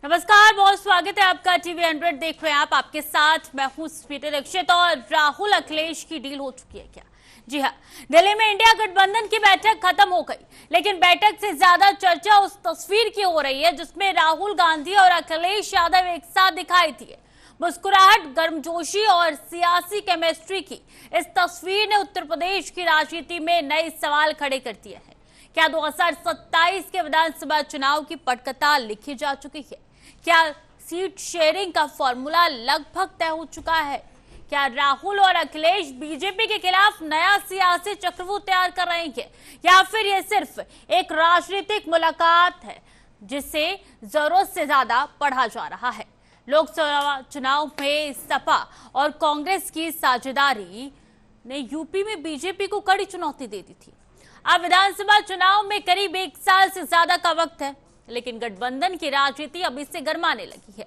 नमस्कार, बहुत स्वागत है आपका। टीवी 100 देख रहे हैं आप। आपके साथ मैं हूं स्पीकर दीक्षित। और राहुल अखिलेश की डील हो चुकी है क्या? जी हाँ, दिल्ली में इंडिया गठबंधन की बैठक खत्म हो गई, लेकिन बैठक से ज्यादा चर्चा उस तस्वीर की हो रही है जिसमें राहुल गांधी और अखिलेश यादव एक साथ दिखाई दिए। मुस्कुराहट, गर्मजोशी और सियासी केमिस्ट्री की इस तस्वीर ने उत्तर प्रदेश की राजनीति में नए सवाल खड़े कर दिए हैं। क्या 2027 के विधानसभा चुनाव की पटकथा लिखी जा चुकी है? क्या सीट शेयरिंग का फॉर्मूला लगभग तय हो चुका है? क्या राहुल और अखिलेश बीजेपी के खिलाफ नया सियासी चक्रव्यूह तैयार कर रहे हैं, या फिर यह सिर्फ एक राजनीतिक मुलाकात है जिसे जरूरत से ज्यादा पढ़ा जा रहा है? लोकसभा चुनाव में सपा और कांग्रेस की साझेदारी ने यूपी में बीजेपी को कड़ी चुनौती दे दी थी। अब विधानसभा चुनाव में करीब 1 साल से ज्यादा का वक्त है, लेकिन गठबंधन की राजनीति अब इससे गरमाने लगी है।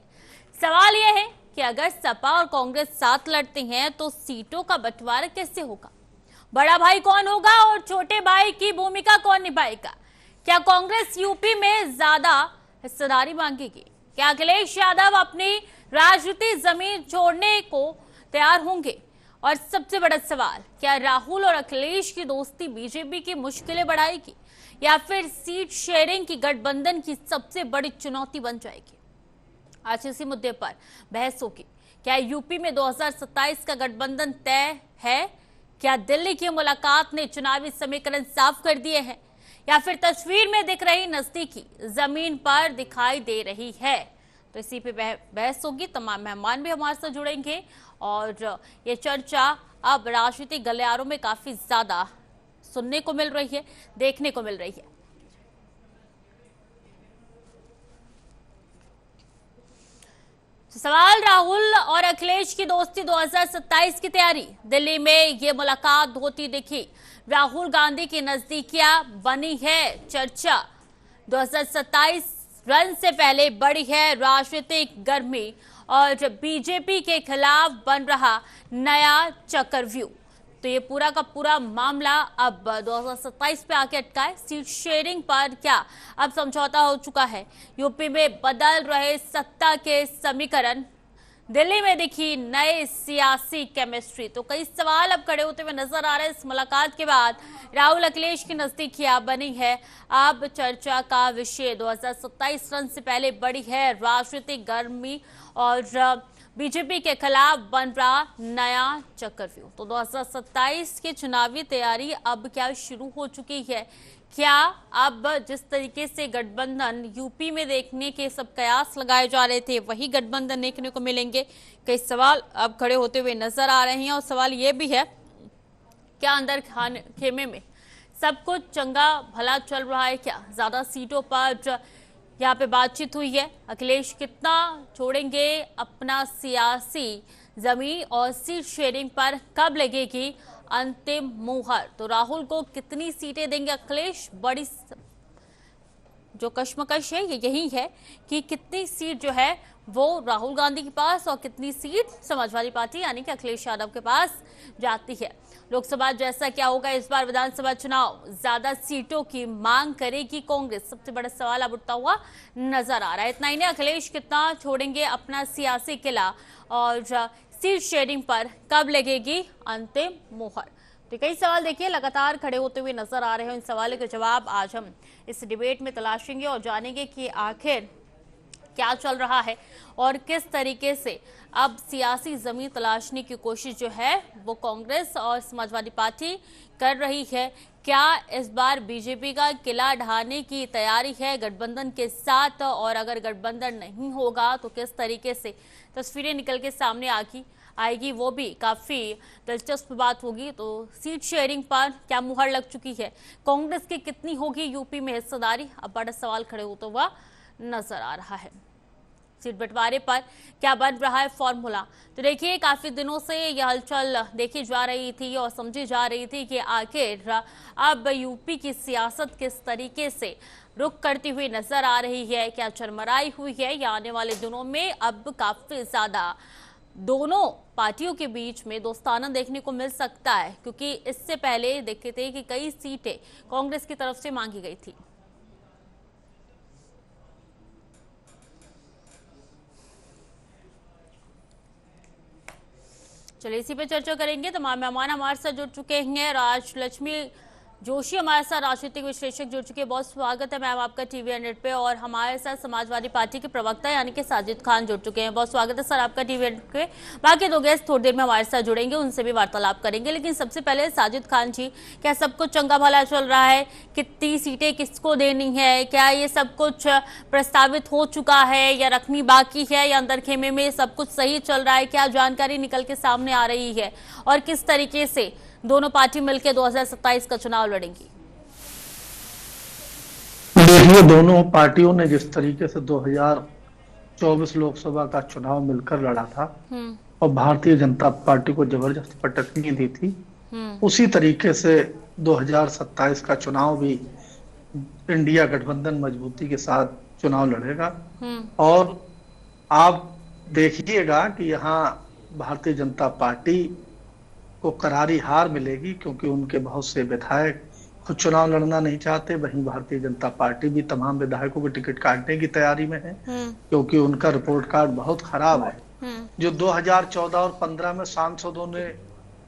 सवाल यह है कि अगर सपा और कांग्रेस साथ लड़ते हैं तो सीटों का बंटवारा कैसे होगा? बड़ा भाई कौन होगा और छोटे भाई की भूमिका कौन निभाएगा? क्या कांग्रेस यूपी में ज्यादा हिस्सेदारी मांगेगी? क्या अखिलेश यादव अपनी राजनीति जमीन छोड़ने को तैयार होंगे? और सबसे बड़ा सवाल, क्या राहुल और अखिलेश की दोस्ती बीजेपी की मुश्किलें बढ़ाएगी, या फिर सीट शेयरिंग की गठबंधन की सबसे बड़ी चुनौती बन जाएगी? आज इसी मुद्दे पर बहस होगी। क्या यूपी में 2027 का गठबंधन तय है? क्या दिल्ली की मुलाकात ने चुनावी समीकरण साफ कर दिए हैं, या फिर तस्वीर में दिख रही नजदीकी जमीन पर दिखाई दे रही है? तो इसी पे बहस होगी। तमाम मेहमान भी हमारे साथ जुड़ेंगे और ये चर्चा अब राजनीतिक गलियारों में काफी ज्यादा सुनने को मिल रही है, देखने को मिल रही है। सवाल, राहुल और अखिलेश की दोस्ती 2027 की तैयारी। दिल्ली में ये मुलाकात होती दिखी, राहुल गांधी की नजदीकियां बनी है चर्चा। 2027 रन से पहले बड़ी है राजनीतिक गर्मी और बीजेपी के खिलाफ बन रहा नया चक्रव्यूह। तो ये पूरा का पूरा मामला अब 2027 पे आके अटका है। सीट शेयरिंग पर क्या अब समझौता हो चुका है? यूपी में बदल रहे सत्ता के समीकरण, दिल्ली में दिखी नए सियासी केमिस्ट्री। तो कई सवाल अब खड़े होते हुए नजर आ रहे हैं। इस मुलाकात के बाद राहुल अखिलेश की नजदीकियां बनी है अब चर्चा का विषय। 2027 रन से पहले बड़ी है राजनीतिक गर्मी और बीजेपी के खिलाफ बन रहा नया चक्रव्यूह। तो 2027 की चुनावी तैयारी अब क्या शुरू हो चुकी है? क्या अब जिस तरीके से गठबंधन यूपी में देखने के सब कयास लगाए जा रहे थे वही गठबंधन देखने को मिलेंगे? कई सवाल अब खड़े होते हुए नजर आ रहे हैं। और सवाल ये भी है, क्या अंदर खेमे में सब कुछ चंगा भला चल रहा है? क्या ज्यादा सीटों पर यहाँ पे बातचीत हुई है? अखिलेश कितना छोड़ेंगे अपना सियासी जमीन, और सीट शेयरिंग पर कब लगेगी अंतिम मुहर? तो राहुल को कितनी सीटें देंगे अखिलेश? बड़ी जो कश्मकश है ये यही है कि कितनी सीट जो है वो राहुल गांधी के पास और कितनी सीट समाजवादी पार्टी यानी कि अखिलेश यादव के पास जाती है। लोकसभा जैसा क्या होगा इस बार विधानसभा चुनाव? ज्यादा सीटों की मांग करेगी कांग्रेस? सबसे बड़ा सवाल अब उठता हुआ नजर आ रहा है। इतना ही नहीं, अखिलेश कितना छोड़ेंगे अपना सियासी किला, और सीट शेयरिंग पर कब लगेगी अंतिम मुहर? तो कई सवाल देखिए लगातार खड़े होते हुए नजर आ रहे हैं। इन सवालों के जवाब आज हम इस डिबेट में तलाशेंगे और जानेंगे कि आखिर क्या चल रहा है और किस तरीके से अब सियासी जमीन तलाशने की कोशिश जो है वो कांग्रेस और समाजवादी पार्टी कर रही है। क्या इस बार बीजेपी का किला ढाने की तैयारी है गठबंधन के साथ, और अगर गठबंधन नहीं होगा तो किस तरीके से तस्वीरें निकल के सामने आएगी वो भी काफी दिलचस्प बात होगी। तो सीट शेयरिंग पर क्या मुहर लग चुकी है? कांग्रेस की कितनी होगी यूपी में हिस्सेदारी? अब बड़ा सवाल खड़े होता हुआ नजर आ रहा है। सीट बंटवारे पर क्या बन रहा है फॉर्मूला? तो देखिए, काफी दिनों से यह हलचल देखी जा रही थी और समझी जा रही थी कि आखिर अब यूपी की सियासत किस तरीके से रुख करती हुई नजर आ रही है, क्या चरमराई हुई है, या आने वाले दिनों में अब काफी ज्यादा दोनों पार्टियों के बीच में दोस्ताना देखने को मिल सकता है। क्योंकि इससे पहले देखते थे कि कई सीटें कांग्रेस की तरफ से मांगी गई थी। चलिए इसी पे चर्चा करेंगे। तमाम मेहमान हमारे साथ जुड़ चुके हैं। राजलक्ष्मी जोशी हमारे साथ राजनीतिक विश्लेषक जुड़ चुके हैं। बहुत स्वागत है मैम आपका टीवी 100 पे। और हमारे साथ समाजवादी पार्टी के प्रवक्ता यानी कि साजिद खान जुड़ चुके हैं। बहुत स्वागत है सर आपका टीवी 100 पे। बाकी दो गेस्ट थोड़ी देर में हमारे साथ जुड़ेंगे, उनसे भी वार्तालाप करेंगे। लेकिन सबसे पहले साजिद खान जी, क्या सब कुछ चंगा भला चल रहा है? कितनी सीटें किसको देनी है? क्या ये सब कुछ प्रस्तावित हो चुका है या रखनी बाकी है, या अंदर खेमे में सब कुछ सही चल रहा है? क्या जानकारी निकल के सामने आ रही है और किस तरीके से दोनों पार्टी मिलकर 2027 का चुनाव लड़ेंगी? देखिए, दोनों पार्टियों ने जिस तरीके से 2024 लोकसभा का चुनाव मिलकर लड़ा था और भारतीय जनता पार्टी को जबरदस्त पटकनी दी थी, उसी तरीके से 2027 का चुनाव भी इंडिया गठबंधन मजबूती के साथ चुनाव लड़ेगा। और आप देखिएगा कि यहाँ भारतीय जनता पार्टी को करारी हार मिलेगी, क्योंकि उनके बहुत से विधायक खुद चुनाव लड़ना नहीं चाहते। वहीं भारतीय जनता पार्टी भी तमाम विधायकों के टिकट काटने की तैयारी में है, क्योंकि उनका रिपोर्ट कार्ड बहुत खराब है। जो 2014 और 15 में सांसदों ने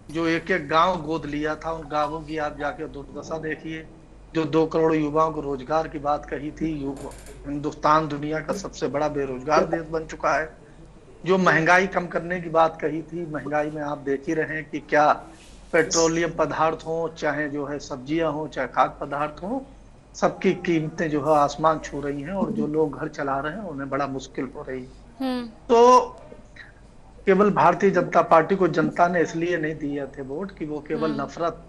जो एक एक गांव गोद लिया था, उन गांवों की आप जाके दुर्दशा देखिए। जो 2 करोड़ युवाओं को रोजगार की बात कही थी, हिंदुस्तान दुनिया का सबसे बड़ा बेरोजगार देश बन चुका है। जो महंगाई कम करने की बात कही थी, महंगाई में आप देख ही रहे हैं कि क्या पेट्रोलियम पदार्थ हो, चाहे जो है सब्जियां हो, चाहे खाद्य पदार्थ हो, सबकी कीमतें जो है आसमान छू रही हैं। और जो लोग घर चला रहे हैं उन्हें बड़ा मुश्किल हो रही है। तो केवल भारतीय जनता पार्टी को जनता ने इसलिए नहीं दिए थे वोट कि वो केवल नफरत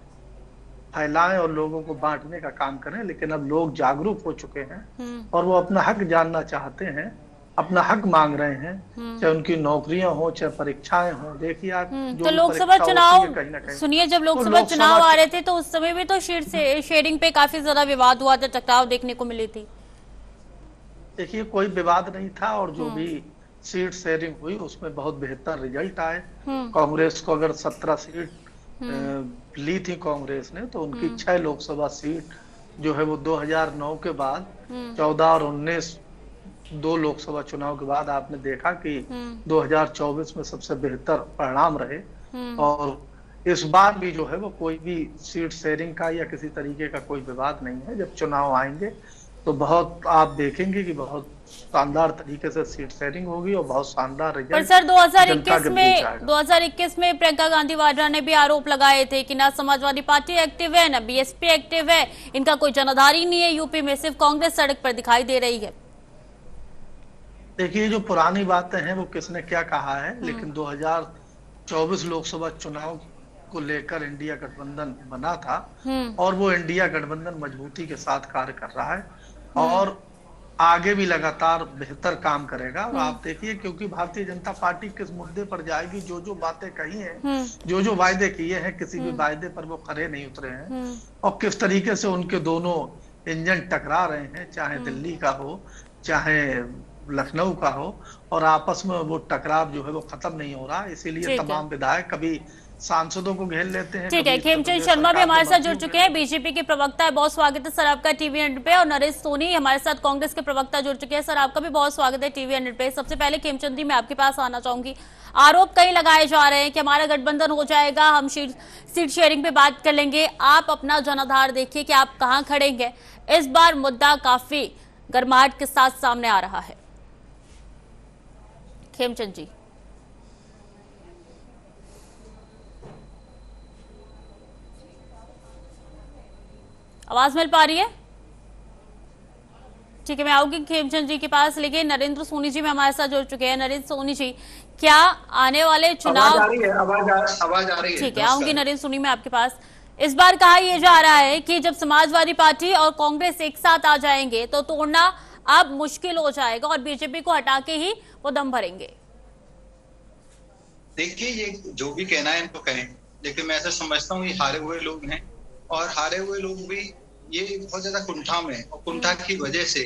फैलाएं और लोगों को बांटने का काम करें, लेकिन अब लोग जागरूक हो चुके हैं और वो अपना हक जानना चाहते हैं, अपना हक मांग रहे हैं, चाहे उनकी नौकरियां हो, चाहे परीक्षाएं हो। देखिए आप तो लोकसभा चुनाव सुनिए, जब लोकसभा चुनाव आ रहे थे तो उस समय भी तो शेयरिंग पे काफी ज्यादा विवाद हुआ था, टकराव देखने को मिली थी। देखिए, कोई विवाद नहीं था और जो भी सीट शेयरिंग हुई उसमें बहुत बेहतर रिजल्ट आए। कांग्रेस को अगर 17 सीट ली थी कांग्रेस ने, तो उनकी 6 लोकसभा सीट जो है वो 2009 के बाद 14 और 19 2 लोकसभा चुनाव के बाद आपने देखा कि 2024 में सबसे बेहतर परिणाम रहे। और इस बार भी जो है वो कोई भी सीट शेयरिंग का या किसी तरीके का कोई विवाद नहीं है। जब चुनाव आएंगे तो बहुत आप देखेंगे कि बहुत शानदार तरीके से सीट शेयरिंग होगी और बहुत शानदार रिजल्ट। पर सर 2021 में प्रियंका गांधी वाड्रा ने भी आरोप लगाए थे कि ना समाजवादी पार्टी एक्टिव है, ना बीएसपी एक्टिव है, इनका कोई जनाधार ही नहीं है यूपी में, सिर्फ कांग्रेस सड़क पर दिखाई दे रही है। देखिए, जो पुरानी बातें हैं वो किसने क्या कहा है, लेकिन 2024 लोकसभा चुनाव को लेकर इंडिया गठबंधन बना था और वो इंडिया गठबंधन मजबूती के साथ कार्य कर रहा है और आगे भी लगातार बेहतर काम करेगा। और आप देखिए, क्योंकि भारतीय जनता पार्टी किस मुद्दे पर जाएगी, जो जो बातें कही हैं, जो जो वायदे किए हैं, किसी भी वायदे पर वो खरे नहीं उतरे हैं और किस तरीके से उनके दोनों इंजन टकरा रहे हैं, चाहे दिल्ली का हो चाहे लखनऊ का हो, और आपस में वो टकराव जो है वो खत्म नहीं हो रहा। इसीलिए तमाम विधायक कभी सांसदों को घेर लेते हैं। ठीक है, खेमचंद शर्मा भी हमारे साथ जुड़ चुके हैं, बीजेपी के प्रवक्ता है। बहुत स्वागत है सर आपका टीवी 100 पे। और नरेश सोनी हमारे साथ कांग्रेस के प्रवक्ता जुड़ चुके हैं। सर आपका भी बहुत स्वागत है टीवी 100 पे। सबसे पहले खेमचंद जी, मैं आपके पास आना चाहूंगी। आरोप कई लगाए जा रहे हैं कि हमारा गठबंधन हो जाएगा, हम सीट शेयरिंग पे बात कर लेंगे। आप अपना जनाधार देखिए कि आप कहाँ खड़ेंगे। इस बार मुद्दा काफी गर्माहट के साथ सामने आ रहा है। खेमचंद जी, आवाज मिल पा रही है? ठीक है, मैं आऊंगी खेमचंद जी के पास। लेकिन नरेंद्र सोनी जी में हमारे साथ जुड़ चुके हैं। नरेंद्र सोनी जी, क्या आने वाले चुनाव आवाज आ रही है? ठीक है, आऊंगी नरेंद्र सोनी में आपके पास। इस बार कहा यह जा रहा है कि जब समाजवादी पार्टी और कांग्रेस एक साथ आ जाएंगे तो तोड़ना अब मुश्किल हो जाएगा और बीजेपी को हटा के ही वो दम भरेंगे। देखिए, ये जो भी कहना है इनको कहें, लेकिन मैं ऐसा समझता हूँ ये हारे हुए लोग हैं और हारे हुए लोग भी ये बहुत ज्यादा कुंठा में, और कुंठा की वजह से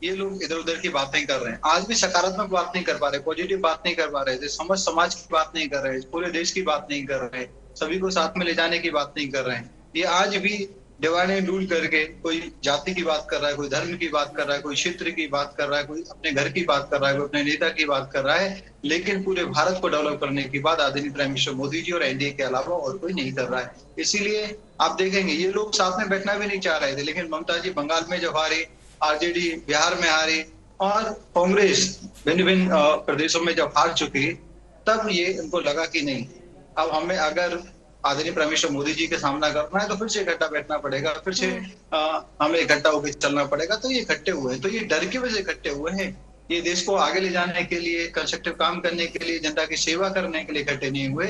ये लोग इधर उधर की बातें कर रहे हैं। आज भी सकारात्मक बात नहीं कर पा रहे, पॉजिटिव बात नहीं कर पा रहे, समाज की बात नहीं कर रहे, पूरे देश की बात नहीं कर रहे, सभी को साथ में ले जाने की बात नहीं कर रहे हैं। ये आज भी डिवाइड एंड रूल करके कोई जाति की बात कर रहा है, कोई धर्म की बात कर रहा है, कोई क्षेत्र की बात कर रहा है, कोई अपने घर की बात कर रहा है, कोई अपने नेता की बात कर रहा है, लेकिन पूरे भारत को डेवलप करने की बात आदरणीय प्राइम मिनिस्टर मोदी जी और एनडीए के अलावा और कोई नहीं कर रहा है। इसीलिए आप देखेंगे ये लोग साथ में बैठना भी नहीं चाह रहे थे, लेकिन ममता जी बंगाल में जब हारी, आरजेडी बिहार में हारी और कांग्रेस भिन्न भिन्न प्रदेशों में जब हार चुकी, तब ये इनको लगा कि नहीं, अब हमें अगर आदरणीय प्राइम मिनिस्टर मोदी जी के सामना करना है तो फिर से इकट्ठा बैठना पड़ेगा, फिर से हमें इकट्ठा होकर चलना पड़ेगा। तो ये इकट्ठे हुए हैं, तो ये डर की वजह से इकट्ठे हुए हैं। ये देश को आगे ले जाने के लिए, कंस्ट्रक्टिव काम करने के लिए, जनता की सेवा करने के लिए इकट्ठे नहीं हुए,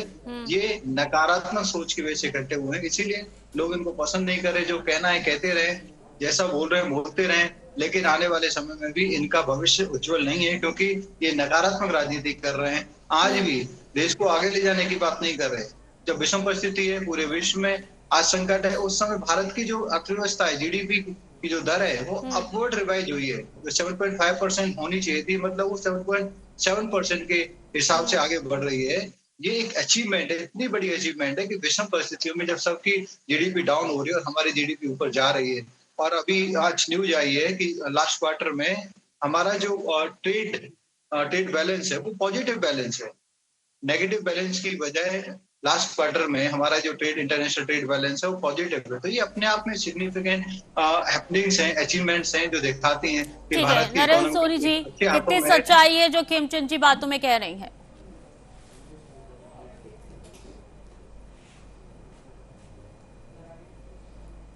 ये नकारात्मक सोच की वजह से इकट्ठे हुए हैं। इसीलिए लोग इनको पसंद नहीं कर रहे। जो कहना है कहते रहे, जैसा बोल रहे हैं बोलते रहे, लेकिन आने वाले समय में भी इनका भविष्य उज्जवल नहीं है, क्योंकि ये नकारात्मक राजनीति कर रहे हैं। आज भी देश को आगे ले जाने की बात नहीं कर रहे। जब विषम परिस्थिति है, पूरे विश्व में आज संकट है, उस समय भारत की जो अर्थव्यवस्था है, जीडीपी की जो दर है, वो अपवर्ड रिवाइज हुई है। 7.5% होनी चाहिए थी, मतलब वो 7.7% के हिसाब से आगे बढ़ रही है। ये एक अचीवमेंट है, इतनी बड़ी अचीवमेंट है कि विषम परिस्थितियों में जब सबकी जीडीपी डाउन हो रही है और हमारी जीडीपी ऊपर जा रही है। और अभी आज न्यूज आई है कि लास्ट क्वार्टर में हमारा जो ट्रेड बैलेंस है वो पॉजिटिव बैलेंस है, नेगेटिव बैलेंस की बजाय लास्ट क्वार्टर में हमारा जो इंटरनेशनल ट्रेड बैलेंस है वो पॉजिटिव है। तो ये अपने आप में सिग्निफिकेंट हैपनिंग्स हैं, अचीवमेंट्स हैं जो दिखाती हैं कि भारत की नरेंद्र सोनी जी, कितनी सच्चाई है जो खेमचंद जी बातों में कह रही हैं?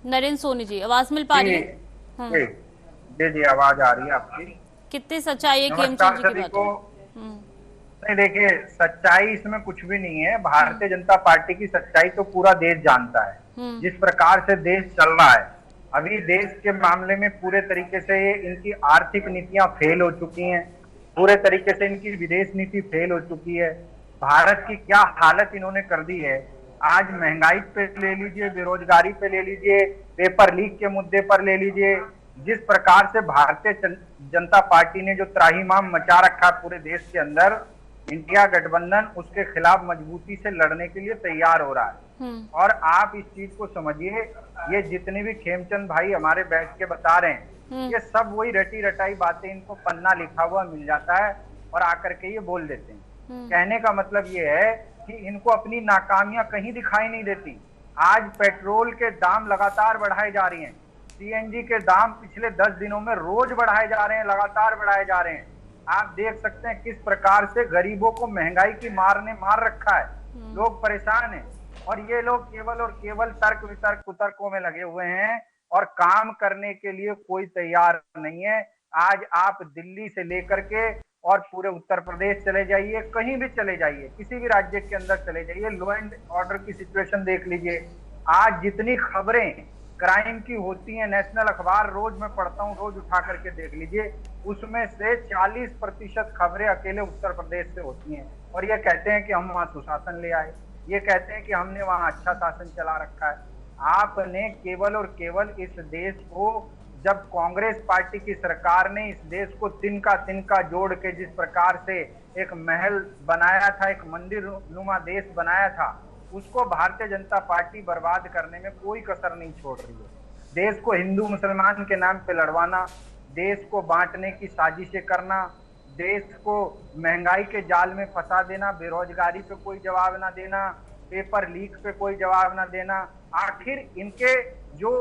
नरेंद्र सोनी जी, आवाज मिल पा रही है? जी आवाज आ रही है आपकी। कितनी सच्चाई है खेमचंद जी की बातों में? नहीं, देखिए सच्चाई इसमें कुछ भी नहीं है। भारतीय जनता पार्टी की सच्चाई तो पूरा देश जानता है। जिस प्रकार से देश चल रहा है, अभी देश के मामले में पूरे तरीके से इनकी आर्थिक नीतियां फेल हो चुकी हैं, पूरे तरीके से इनकी विदेश नीति फेल हो चुकी है। भारत की क्या हालत इन्होंने कर दी है। आज महंगाई पे ले लीजिए, बेरोजगारी पे ले लीजिए, पेपर लीक के मुद्दे पर ले लीजिए, जिस प्रकार से भारतीय जनता पार्टी ने जो त्राहिमाम मचा रखा पूरे देश के अंदर, इंडिया गठबंधन उसके खिलाफ मजबूती से लड़ने के लिए तैयार हो रहा है। और आप इस चीज को समझिए, ये जितने भी खेमचंद भाई हमारे बैठ के बता रहे हैं, ये सब वही रटी रटाई बातें, इनको पन्ना लिखा हुआ मिल जाता है और आकर के ये बोल देते हैं। कहने का मतलब ये है कि इनको अपनी नाकामियां कहीं दिखाई नहीं देती। आज पेट्रोल के दाम लगातार बढ़ाए जा रही हैं, सीएनजी के दाम पिछले 10 दिनों में रोज बढ़ाए जा रहे हैं, लगातार बढ़ाए जा रहे हैं। आप देख सकते हैं किस प्रकार से गरीबों को महंगाई की मार ने मार रखा है, लोग परेशान हैं। और ये लोग केवल और केवल तर्क वितर्क कुतर्कों में लगे हुए हैं और काम करने के लिए कोई तैयार नहीं है। आज आप दिल्ली से लेकर के और पूरे उत्तर प्रदेश चले जाइए, कहीं भी चले जाइए, किसी भी राज्य के अंदर चले जाइए, लॉ एंड ऑर्डर की सिचुएशन देख लीजिए। आज जितनी खबरें क्राइम की होती हैं, नेशनल अखबार रोज मैं पढ़ता हूं, रोज उठा करके देख लीजिए, उसमें से 40% खबरें अकेले उत्तर प्रदेश से होती हैं। और ये कहते हैं कि हम वहां सुशासन ले आए, ये कहते हैं कि हमने वहां अच्छा शासन चला रखा है। आपने केवल और केवल इस देश को, जब कांग्रेस पार्टी की सरकार ने इस देश को तिनका तिनका जोड़ के जिस प्रकार से एक महल बनाया था, एक मंदिर नुमा देश बनाया था, उसको भारतीय जनता पार्टी बर्बाद करने में कोई कसर नहीं छोड़ रही है। देश को हिंदू मुसलमान के नाम पे लड़वाना, देश को बांटने की साजिशें करना, देश को महंगाई के जाल में फंसा देना, बेरोजगारी पे कोई जवाब ना देना, पेपर लीक पे कोई जवाब ना देना। आखिर इनके जो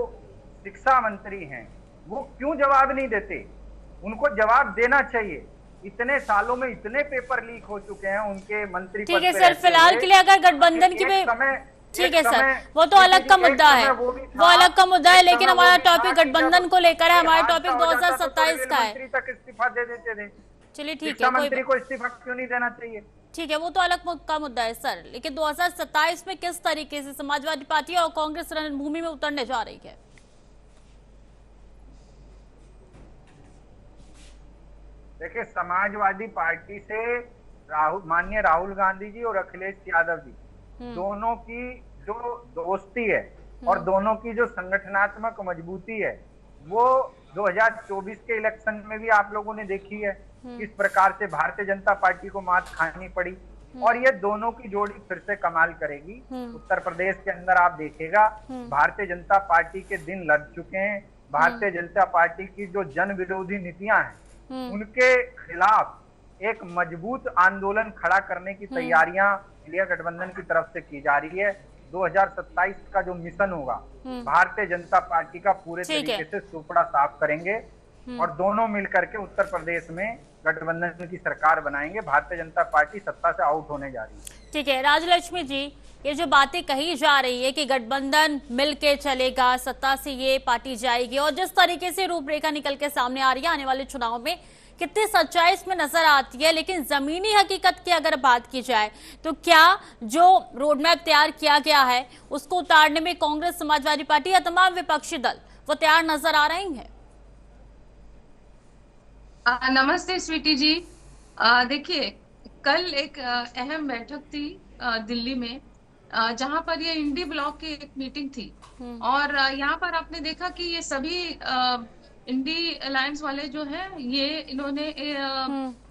शिक्षा मंत्री हैं वो क्यों जवाब नहीं देते? उनको जवाब देना चाहिए। इतने सालों में इतने पेपर लीक हो चुके हैं उनके मंत्री। ठीक है सर, फिलहाल के लिए अगर गठबंधन की ठीक है सर, वो तो अलग का मुद्दा है, वो अलग का मुद्दा है, लेकिन हमारा टॉपिक गठबंधन को लेकर है, हमारा टॉपिक 2027 का है। मंत्री तक इस्तीफा दे देते थे। चलिए ठीक है, मंत्री को इस्तीफा क्यों नहीं देना चाहिए? ठीक है, वो तो अलग का मुद्दा है सर, लेकिन 2027 में किस तरीके से समाजवादी पार्टी और कांग्रेस रणभूमि में उतरने जा रही है? देखिए, समाजवादी पार्टी से माननीय राहुल गांधी जी और अखिलेश यादव जी दोनों की जो दोस्ती है और दोनों की जो संगठनात्मक मजबूती है, वो 2024 के इलेक्शन में भी आप लोगों ने देखी है किस प्रकार से भारतीय जनता पार्टी को मात खानी पड़ी। और ये दोनों की जोड़ी फिर से कमाल करेगी। उत्तर प्रदेश के अंदर आप देखिएगा भारतीय जनता पार्टी के दिन लड़ चुके हैं। भारतीय जनता पार्टी की जो जन विरोधी नीतियां हैं उनके खिलाफ एक मजबूत आंदोलन खड़ा करने की तैयारियां इंडिया गठबंधन की तरफ से की जा रही है। 2027 का जो मिशन होगा भारतीय जनता पार्टी का पूरे तरीके से सुपड़ा साफ करेंगे और दोनों मिलकर के उत्तर प्रदेश में गठबंधन की सरकार बनाएंगे। भारतीय जनता पार्टी सत्ता से आउट होने जा रही है। ठीक है राजलक्ष्मी जी, ये जो बातें कही जा रही है कि गठबंधन मिलके चलेगा, सत्ता से ये पार्टी जाएगी, और जिस तरीके से रूपरेखा निकल के सामने आ रही है आने वाले चुनाव में, कितनी सच्चाई इसमें नजर आती है। लेकिन जमीनी हकीकत की अगर बात की जाए तो क्या जो रोडमैप तैयार किया गया है उसको उतारने में कांग्रेस, समाजवादी पार्टी या तमाम विपक्षी दल वो तैयार नजर आ रहे हैं? नमस्ते स्वीटी जी। देखिए, कल एक अहम बैठक थी दिल्ली में, जहां पर ये इंडी ब्लॉक की एक मीटिंग थी और यहाँ पर आपने देखा कि ये सभी इंडी अलायंस वाले जो है ये इन्होंने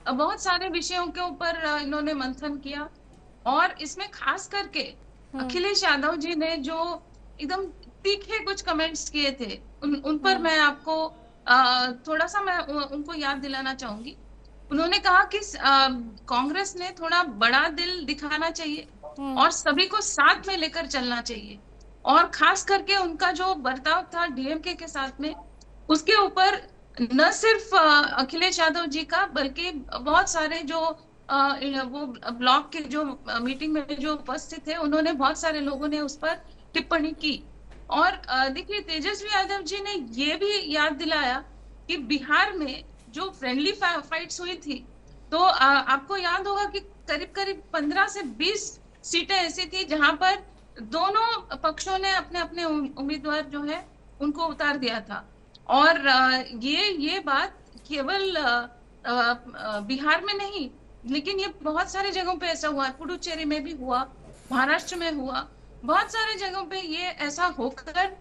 बहुत सारे विषयों के ऊपर इन्होंने मंथन किया और इसमें खास करके अखिलेश यादव जी ने जो एकदम तीखे कुछ कमेंट्स किए थे उन पर मैं आपको थोड़ा सा मैं उनको याद दिलाना चाहूंगी। उन्होंने कहा कि कांग्रेस ने थोड़ा बड़ा दिल दिखाना चाहिए और सभी को साथ में लेकर चलना चाहिए, और खास करके उनका जो बर्ताव था डीएमके के साथ में, उसके ऊपर न सिर्फ अखिलेश यादव जी का बल्कि बहुत सारे जो वो ब्लॉक के जो मीटिंग में जो उपस्थित थे उन्होंने बहुत सारे लोगों ने उस पर टिप्पणी की। और देखिए, तेजस्वी यादव जी ने ये भी याद दिलाया कि बिहार में जो फ्रेंडली फाइट्स हुई थी तो आपको याद होगा कि करीब करीब 15 से 20 सीटें ऐसी थी जहां पर दोनों पक्षों ने अपने अपने उम्मीदवार जो है उनको उतार दिया था। और ये बात केवल बिहार में नहीं, लेकिन ये बहुत सारे जगहों पे ऐसा हुआ, पुडुचेरी में भी हुआ, महाराष्ट्र में हुआ, बहुत सारे जगहों पे ये ऐसा होकर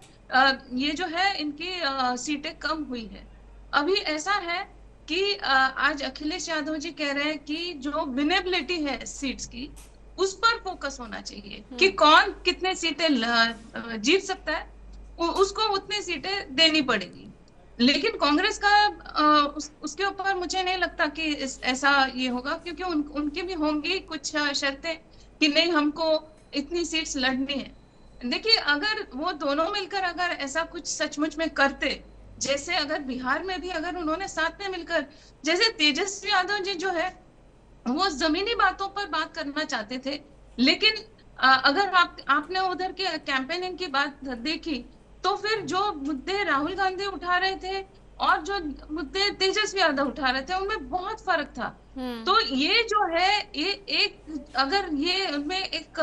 ये जो है इनकी सीटें कम हुई है। अभी ऐसा है कि आज अखिलेश यादव जी कह रहे हैं कि जो विनेबिलिटी है सीट्स की उस पर फोकस होना चाहिए कि कौन कितने सीटें जीत सकता है, उसको उतनी सीटें देनी पड़ेगी। लेकिन कांग्रेस का उसके ऊपर मुझे नहीं लगता कि ऐसा ये होगा, क्योंकि उनकी भी होंगी कुछ शर्तें कि नहीं हमको इतनी सीट्स लड़नी है। देखिए, अगर वो दोनों मिलकर अगर ऐसा कुछ सचमुच में करते, जैसे अगर बिहार में भी अगर उन्होंने साथ में मिलकर, जैसे तेजस्वी यादव जी जो है वो जमीनी बातों पर बात करना चाहते थे, लेकिन अगर आपने उधर के कैंपेनिंग की बात देखी तो फिर जो मुद्दे राहुल गांधी उठा रहे थे और जो मुद्दे तेजस्वी यादव उठा रहे थे उनमें बहुत फर्क था। तो ये जो है ये एक अगर ये उनमें एक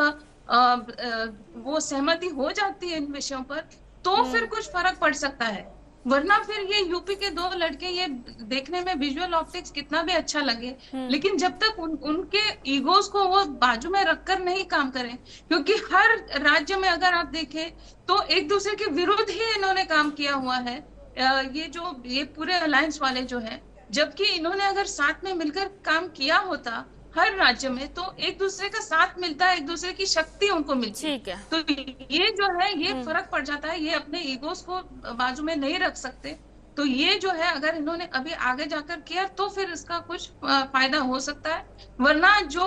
वो सहमति हो जाती है इन विषयों पर तो फिर कुछ फर्क पड़ सकता है, वरना फिर ये यूपी के दो लड़के ये देखने में विजुअल ऑप्टिक्स कितना भी अच्छा लगे, लेकिन जब तक उनके ईगोस को वो बाजू में रखकर नहीं काम करें, क्योंकि हर राज्य में अगर आप देखें तो एक दूसरे के विरुद्ध ही इन्होंने काम किया हुआ है ये पूरे अलायंस वाले जो है, जबकि इन्होंने अगर साथ में मिलकर काम किया होता हर राज्य में तो एक दूसरे का साथ मिलता है, एक दूसरे की शक्ति उनको मिलती है। तो ये जो है ये फर्क पड़ जाता है, ये अपने ईगोस को बाजू में नहीं रख सकते। तो ये जो है अगर इन्होंने अभी आगे जाकर किया तो फिर इसका कुछ फायदा हो सकता है, वरना जो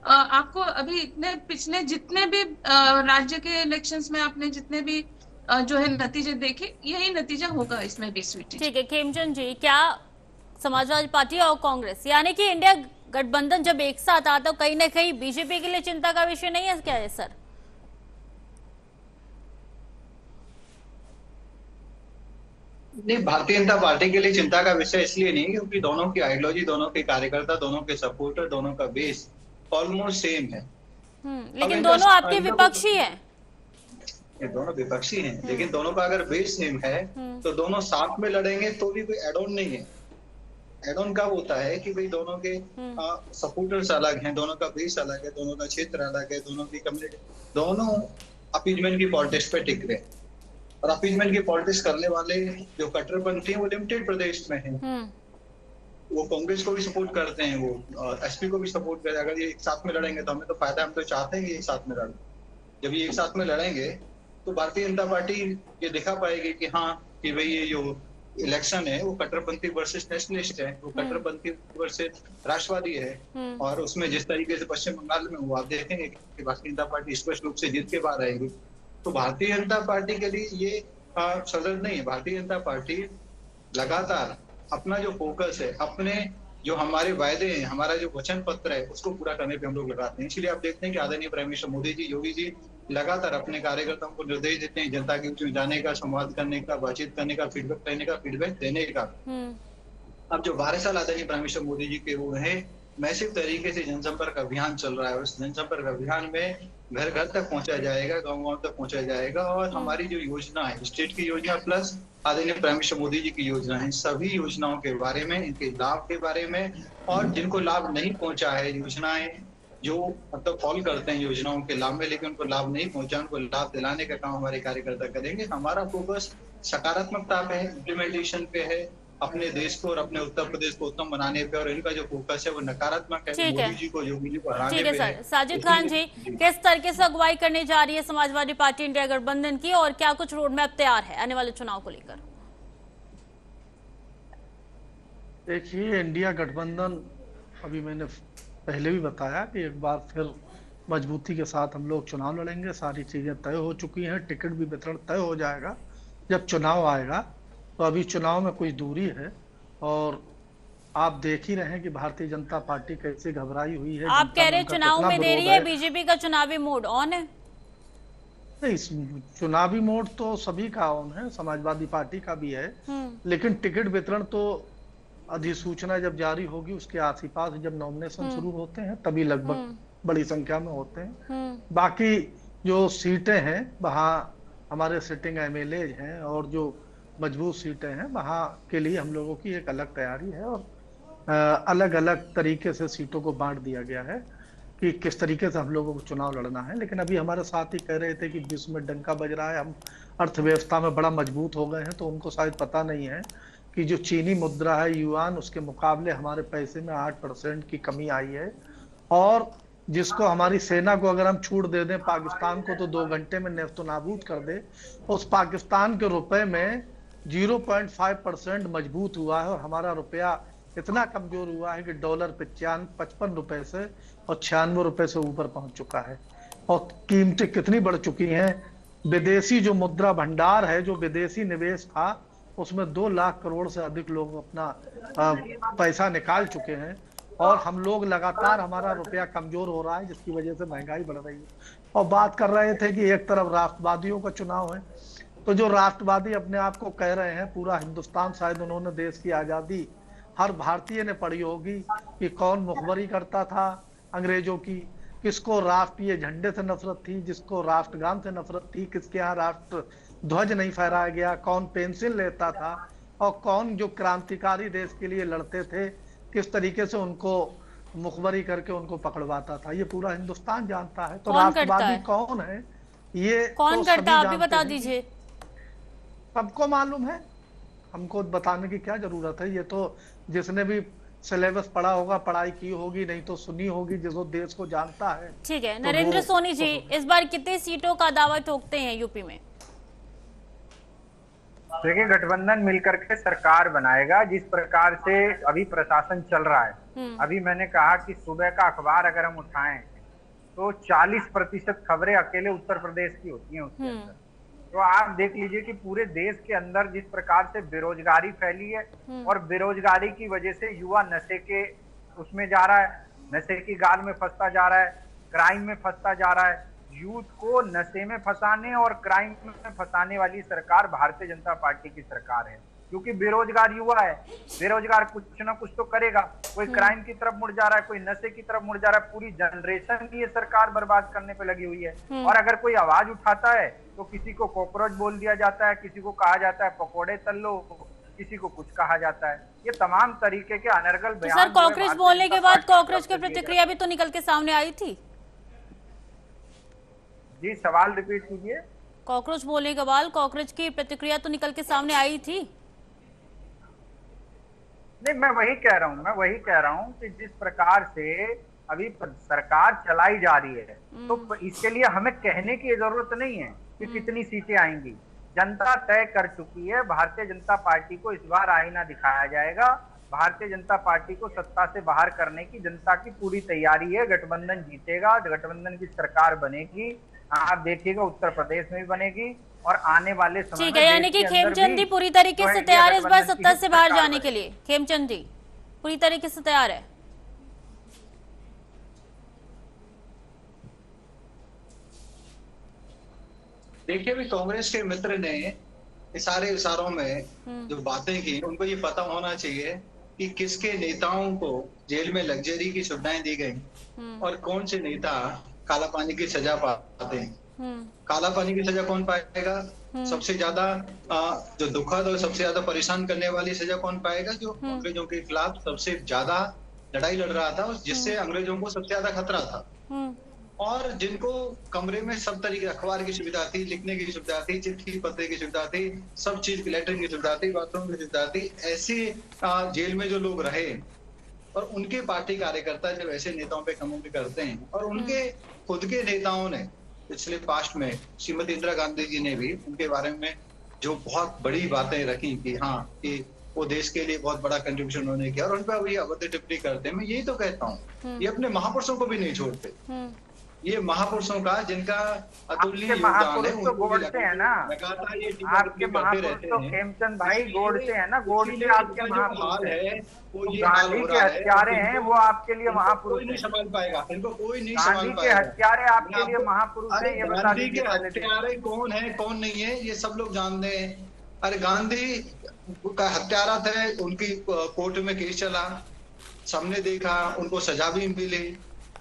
आपको अभी इतने पिछले जितने भी राज्य के इलेक्शंस में आपने जितने भी जो है नतीजे देखे, यही नतीजा होगा इसमें भी। स्वीटी ठीक है खेमचंद जी, क्या समाजवादी पार्टी और कांग्रेस यानी कि इंडिया गठबंधन जब एक साथ आता तो कहीं ना कहीं बीजेपी के लिए चिंता का विषय नहीं है क्या है सर? नहीं, भारतीय जनता पार्टी के लिए चिंता का विषय इसलिए नहीं क्योंकि दोनों की आइडियोलॉजी, दोनों के कार्यकर्ता, दोनों के सपोर्टर, दोनों का बेस ऑलमोस्ट सेम है। लेकिन दोनों आपके विपक्षी हैं। दोनों विपक्षी हैं, लेकिन दोनों का अगर बेस सेम है तो दोनों साथ में लड़ेंगे तो भी कोई एड ऑन नहीं है। एड ऑन कब होता है कि भाई दोनों के सपोर्टर्स अलग हैं, दोनों का बेस अलग है, दोनों का क्षेत्र अलग है, दोनों की कम्युनिटी, दोनों अपीजमेंट की पॉलिटिक्स पे टिक रहे हैं। और अपीजमेंट की पॉलिटिक्स करने वाले जो कट्टरपंथी हैं वो लिमिटेड प्रदेश में हैं। वो कांग्रेस को भी सपोर्ट करते हैं, वो एसपी को भी सपोर्ट करते हैं। अगर ये एक साथ में लड़ेंगे तो हमें तो फायदा, हम तो चाहते हैं कि एक साथ में लड़ें। जब ये एक साथ में लड़ेंगे तो भारतीय जनता पार्टी ये दिखा पाएगी कि हाँ, कि भाई ये जो इलेक्शन है वो कट्टरपंथी वर्सेस नेशनलिस्ट है, वो कट्टरपंथी वर्सेस राष्ट्रवादी है। और उसमें जिस तरीके से पश्चिम बंगाल में हुआ, आप देखेंगे कि भारतीय जनता पार्टी स्पष्ट रूप से जीत के बाहर आएगी। तो भारतीय जनता पार्टी के लिए ये सदर नहीं है। भारतीय जनता पार्टी लगातार अपना जो फोकस है, अपने जो हमारे वायदे हैं, हमारा जो वचन पत्र है, उसको पूरा करने पे हम लोग लगाते हैं। इसलिए आप देखते हैं कि आदरणीय प्राइम मिनिस्टर मोदी जी, योगी जी लगातार अपने कार्यकर्ताओं को निर्देश देते हैं जनता के बीच में जाने का, संवाद करने का, बातचीत करने का, फीडबैक लेने का, फीडबैक देने का। अब जो 12 साल आदरणीय प्राइम मिनिस्टर मोदी जी के वो है, मैसिव तरीके से जनसंपर्क अभियान चल रहा है। उस जनसंपर्क अभियान में घर घर तक पहुंचा जाएगा, गांव गांव तक पहुंचा जाएगा। और हमारी जो योजना है, स्टेट की योजना प्लस आदरणीय प्राइम मिनिस्टर मोदी जी की योजना है, सभी योजनाओं के बारे में, इनके लाभ के बारे में, और जिनको लाभ नहीं पहुंचा है, योजनाएं जो मतलब फॉल करते हैं योजनाओं के लाभ में लेकिन उनको लाभ नहीं पहुंचा, उनको लाभ दिलाने का काम हमारे कार्यकर्ता करेंगे। हमारा फोकस सकारात्मकता पे है, इम्प्लीमेंटेशन पे है, अपने देश को और अपने उत्तर प्रदेश को उत्तम बनाने पे। और इनका जो फोकस है वो नकारात्मक है, मोदी जी को, योगी जी को हराने पे है। ठीक है सर। साजिद खान जी, किस तरीके से अगुवाई करने जा रही है समाजवादी पार्टी इंडिया गठबंधन की, और क्या कुछ रोड मैप तैयार है आने वाले चुनाव को लेकर? देखिए, इंडिया गठबंधन, अभी मैंने पहले भी बताया कि एक बार फिर मजबूती के साथ हम लोग चुनाव लड़ेंगे। सारी चीजें तय हो चुकी हैं, टिकट भी वितरण तय हो जाएगा जब चुनाव आएगा। तो अभी चुनाव में कुछ दूरी है, और आप देख ही रहे हैं कि भारतीय जनता पार्टी कैसे घबराई हुई है। आप कह रहे हैं चुनाव में देरी है, बीजेपी का चुनावी मोड ऑन है? नहीं, चुनावी मोड तो सभी का ऑन है, समाजवादी पार्टी का भी है, लेकिन टिकट वितरण तो अधिसूचना जब जारी होगी उसके आस-पास, जब नॉमिनेशन शुरू होते हैं तभी लगभग बड़ी संख्या में होते हैं। बाकी जो सीटें हैं वहाँ हमारे सिटिंग एमएलए हैं, और जो मजबूत सीटें हैं वहाँ के लिए हम लोगों की एक अलग तैयारी है, और अलग अलग तरीके से सीटों को बांट दिया गया है कि किस तरीके से हम लोगों को चुनाव लड़ना है। लेकिन अभी हमारे साथ ही कह रहे थे कि विश्व में डंका बज रहा है, हम अर्थव्यवस्था में बड़ा मजबूत हो गए हैं, तो उनको शायद पता नहीं है कि जो चीनी मुद्रा है युआन, उसके मुकाबले हमारे पैसे में 8% की कमी आई है। और जिसको हमारी सेना को अगर हम छूट दे दें पाकिस्तान को तो 2 घंटे में नेस्तो नाबूद कर दे, उस पाकिस्तान के रुपए में 0.5% मजबूत हुआ है। और हमारा रुपया इतना कमजोर हुआ है कि डॉलर 55 रुपए से और 96 रुपए से ऊपर पहुंच चुका है। और कीमतें कितनी बढ़ चुकी हैं। विदेशी जो मुद्रा भंडार है, जो विदेशी निवेश था, उसमें 2 लाख करोड़ से अधिक लोग अपना पैसा निकाल चुके हैं। और हम लोग लगातार, हमारा रुपया कमजोर हो रहा है, जिसकी वजह से महंगाई बढ़ रही है। और बात कर रहे थे कि एक तरफ राष्ट्रवादियों का चुनाव है, तो जो राष्ट्रवादी अपने आप को कह रहे हैं, पूरा हिंदुस्तान, शायद उन्होंने देश की आजादी, हर भारतीय ने पढ़ी होगी कि कौन मुखबरी करता था अंग्रेजों की, किसको राष्ट्रीय झंडे से नफरत थी, जिसको राष्ट्रगान से नफरत थी, किसके यहाँ राष्ट्र ध्वज नहीं फहराया गया, कौन पेंसिल लेता था, और कौन जो क्रांतिकारी देश के लिए लड़ते थे, किस तरीके से उनको मुखबरी करके उनको पकड़वाता था। ये पूरा हिंदुस्तान जानता है। तो राष्ट्रवादी कौन है, ये कौन करता है, आप भी बता दीजिए। सबको मालूम है, हमको बताने की क्या जरूरत है। ये तो जिसने भी सिलेबस पढ़ा होगा, पढ़ाई की होगी, नहीं तो सुनी होगी, जिसको देश को जानता है। ठीक है। नरेंद्र सोनी जी, इस बार कितनी सीटों का दावा ठोकते हैं यूपी में? देखिए, गठबंधन मिलकर के सरकार बनाएगा। जिस प्रकार से अभी प्रशासन चल रहा है, अभी मैंने कहा कि सुबह का अखबार अगर हम उठाएं तो 40% खबरें अकेले उत्तर प्रदेश की होती हैं उसके अंदर। तो आप देख लीजिए कि पूरे देश के अंदर जिस प्रकार से बेरोजगारी फैली है, और बेरोजगारी की वजह से युवा नशे के उसमें जा रहा है, नशे की गाल में फंसता जा रहा है, क्राइम में फंसता जा रहा है। यूथ को नशे में फंसाने और क्राइम में फंसाने वाली सरकार भारतीय जनता पार्टी की सरकार है। क्योंकि बेरोजगार युवा है, बेरोजगार कुछ ना कुछ तो करेगा। कोई क्राइम की तरफ मुड़ जा रहा है, कोई नशे की तरफ मुड़ जा रहा है। पूरी जनरेशन ये सरकार बर्बाद करने पे लगी हुई है। और अगर कोई आवाज उठाता है तो किसी को कॉकरोच बोल दिया जाता है, किसी को कहा जाता है पकौड़े तल लो, किसी को कुछ कहा जाता है। ये तमाम तरीके के अनर्गल बयान। सर, कॉकरोच बोलने के बाद कॉकरोच की प्रतिक्रिया भी तो निकल के सामने आई थी। जी, सवाल रिपीट कीजिए। कॉकरोच बोलने के बाद कॉकरोच की प्रतिक्रिया तो निकल के सामने आई थी। नहीं, मैं वही कह रहा हूँ कि जिस प्रकार से अभी सरकार चलाई जा रही है, तो इसके लिए हमें कहने की जरूरत नहीं है कि कितनी सीटें आएंगी। जनता तय कर चुकी है। भारतीय जनता पार्टी को इस बार आईना दिखाया जाएगा। भारतीय जनता पार्टी को सत्ता से बाहर करने की जनता की पूरी तैयारी है। गठबंधन जीतेगा, गठबंधन की सरकार बनेगी। आप देखिएगा उत्तर प्रदेश में भी बनेगी और आने वाले समय ठीक है, यानी कि खेमचंद जी पूरी तरीके से तैयार है इस बार सत्ता से बाहर जाने के लिए। खेमचंद जी पूरी तरीके से तैयार है। देखिए, भी कांग्रेस के मित्र ने इस सारे इशारों में जो बातें की, उनको ये पता होना चाहिए कि किसके नेताओं को जेल में लग्जरी की सुविधाएं दी गई और कौन से नेता काला पानी की सजा पाते हैं। काला पानी की सजा कौन पाएगा? सबसे ज्यादा जो दुखद और सबसे ज्यादा परेशान करने वाली सजा कौन पाएगा? जो अंग्रेजों के खिलाफ सबसे ज्यादा लड़ाई लड़ रहा था, जिससे अंग्रेजों को सबसे ज्यादा खतरा था, और जिनको कमरे में सब तरीके अखबार की सुविधा थी, लिखने की सुविधा थी, चिट्ठी पत्र की सुविधा थी, सब चीज, लेटरिन की सुविधा थी, बाथरूम की सुविधा थी, ऐसी जेल में जो लोग रहे और उनके पार्टी कार्यकर्ता जब ऐसे नेताओं पे कमेंट करते हैं, और उनके खुद के नेताओं ने पिछले पास्ट में श्रीमती इंदिरा गांधी जी ने भी उनके बारे में जो बहुत बड़ी बातें रखी कि हाँ कि वो देश के लिए बहुत बड़ा कंट्रीब्यूशन उन्होंने किया, और उन पर ये अभद्र टिप्पणी करते हैं। मैं यही तो कहता हूँ, ये अपने महापुरुषों को भी नहीं छोड़ते। ये महापुरुषों का जिनका अतुलनीय योगदान है, तो गोडसे है ना, आपके महापुरुष तो खेमचंद भाई गोडसे है ना, गोडसे आपके महापुरुष है, वो गांधी के हत्यारे हैं, वो आपके लिए महापुरुष कोई नहीं संभाल पाएगा, इनको कोई नहीं संभाल पाएगा। गांधी के हत्यारे आपके लिए महापुरुष है, ये बता दीजिए। हत्यारे कौन है कौन नहीं है ये सब लोग जानते हैं। अरे गांधी का हत्यारा थे, उनकी कोर्ट में केस चला, सबने देखा, उनको सजा भी मिली।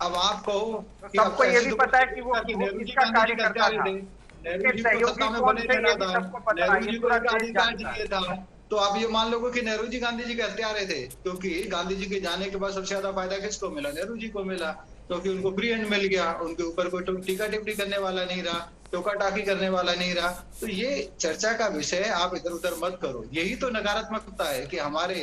अब आप कहो कि सबको ये भी पता है कि वो नेहरू जी किसका गांधी के कार्यकर्ता हत्यारे था, थे, नेहरू जी को सत्ता में बने रहना था, नेहरू जी को अधिकार चाहिए था, तो आप ये मान लोगे कि नेहरू जी गांधी जी के हत्यारे थे, क्योंकि गांधी जी के जाने के बाद सबसे ज्यादा फायदा किसको मिला? नेहरू जी को मिला, क्योंकि उनको फ्री हैंड मिल गया, उनके ऊपर कोई टीका टिप्पणी करने वाला नहीं रहा, टोका टाकी करने वाला नहीं रहा। तो ये चर्चा का विषय आप इधर उधर मत करो। यही तो नकारात्मकता है कि हमारे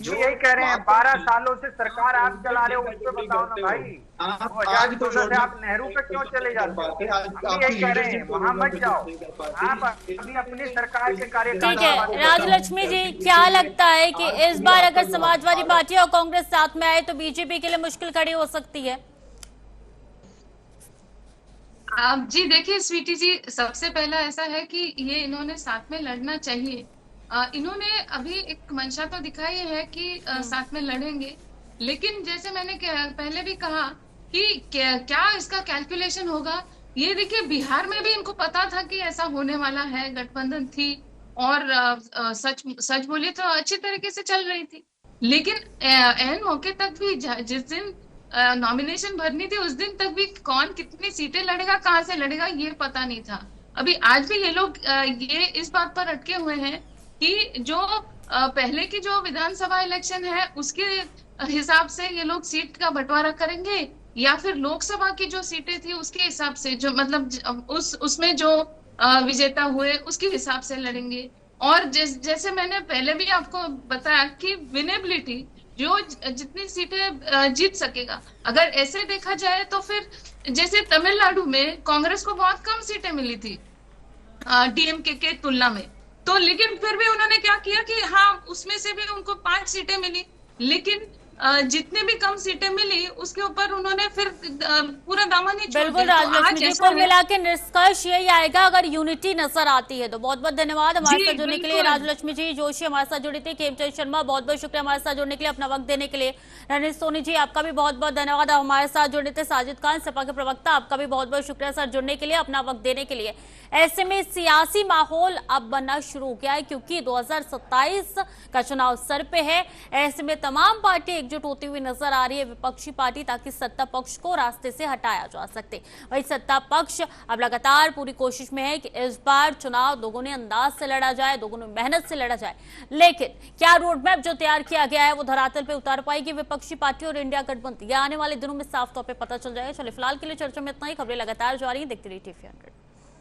जो यही कह रहे हैं 12 सालों से सरकार आप चला रहे हो, उसको बताओ ना भाई। आज तो आप नेहरू पे क्यों चले जाते हो? यही कह रहे हैं, वहां मत जाओ, आप अभी अपनी सरकार के कार्यक्रम। ठीक है, राजलक्ष्मी जी क्या लगता है कि इस बार अगर समाजवादी पार्टी और कांग्रेस साथ में आए तो बीजेपी के लिए मुश्किल खड़ी हो सकती है? जी देखिए स्वीटी जी, सबसे पहला ऐसा है कि ये इन्होंने साथ में लड़ना चाहिए। इन्होंने अभी एक मंशा तो दिखाई है कि साथ में लड़ेंगे, लेकिन जैसे मैंने पहले भी कहा कि क्या इसका कैलकुलेशन होगा। ये देखिए बिहार में भी इनको पता था कि ऐसा होने वाला है, गठबंधन थी और सच बोलिए तो अच्छी तरीके से चल रही थी, लेकिन एन मौके तक भी जिस दिन नॉमिनेशन भरनी थी उस दिन तक भी कौन कितनी सीटें लड़ेगा, कहां से लड़ेगा, ये पता नहीं था। अभी आज भी ये लोग ये इस बात पर अटके हुए हैं कि जो पहले की जो विधानसभा इलेक्शन है उसके हिसाब से ये लोग सीट का बंटवारा करेंगे, या फिर लोकसभा की जो सीटें थी उसके हिसाब से, जो मतलब उसमें जो विजेता हुए उसके हिसाब से लड़ेंगे। और जैसे मैंने पहले भी आपको बताया कि विनेबिलिटी, जो जितनी सीटें जीत सकेगा, अगर ऐसे देखा जाए तो फिर जैसे तमिलनाडु में कांग्रेस को बहुत कम सीटें मिली थी डीएमके के तुलना में, तो लेकिन फिर भी उन्होंने क्या किया कि हाँ उसमें से भी उनको 5 सीटें मिली, लेकिन जितने भी कम सीटें मिली उसके ऊपर उन्होंने फिर पूरा दामन ही छोड़ दिया। बिल्कुल राजलक्ष्मी जी, कुल मिला के निष्कर्ष यही आएगा अगर यूनिटी नजर आती है तो। बहुत बहुत धन्यवाद हमारे साथ जुड़ने के लिए। राजलक्ष्मी जी जोशी हमारे साथ जुड़ी थी। खेमचंद शर्मा बहुत बहुत शुक्रिया हमारे साथ जुड़ने के लिए, अपना वक्त देने के लिए। रणनीत सोनी जी आपका भी बहुत बहुत धन्यवाद, हमारे साथ जुड़े थे। साजिद खान सपा के प्रवक्ता, आपका भी बहुत बहुत शुक्रिया सर जुड़ने के लिए, अपना वक्त देने के लिए। ऐसे में सियासी माहौल अब बनना शुरू हो गया है क्योंकि 2027 का चुनाव सर पे है। ऐसे में तमाम पार्टी एकजुट होती हुई नजर आ रही है, विपक्षी पार्टी, ताकि सत्ता पक्ष को रास्ते से हटाया जा सके। वही सत्ता पक्ष अब लगातार पूरी कोशिश में है कि इस बार चुनाव दोगुने अंदाज से लड़ा जाए, दोगुने मेहनत से लड़ा जाए। लेकिन क्या रोड मैप जो तैयार किया गया है वो धरातल पे उतार पाएगी विपक्षी पार्टी और इंडिया गठबंधन? यह आने वाले दिनों में साफ तौर पर पता चल जाएगा। चलिए फिलहाल के लिए चर्चा में इतना ही। खबरें लगातार जारी है, देखते रहिए टीवी 100।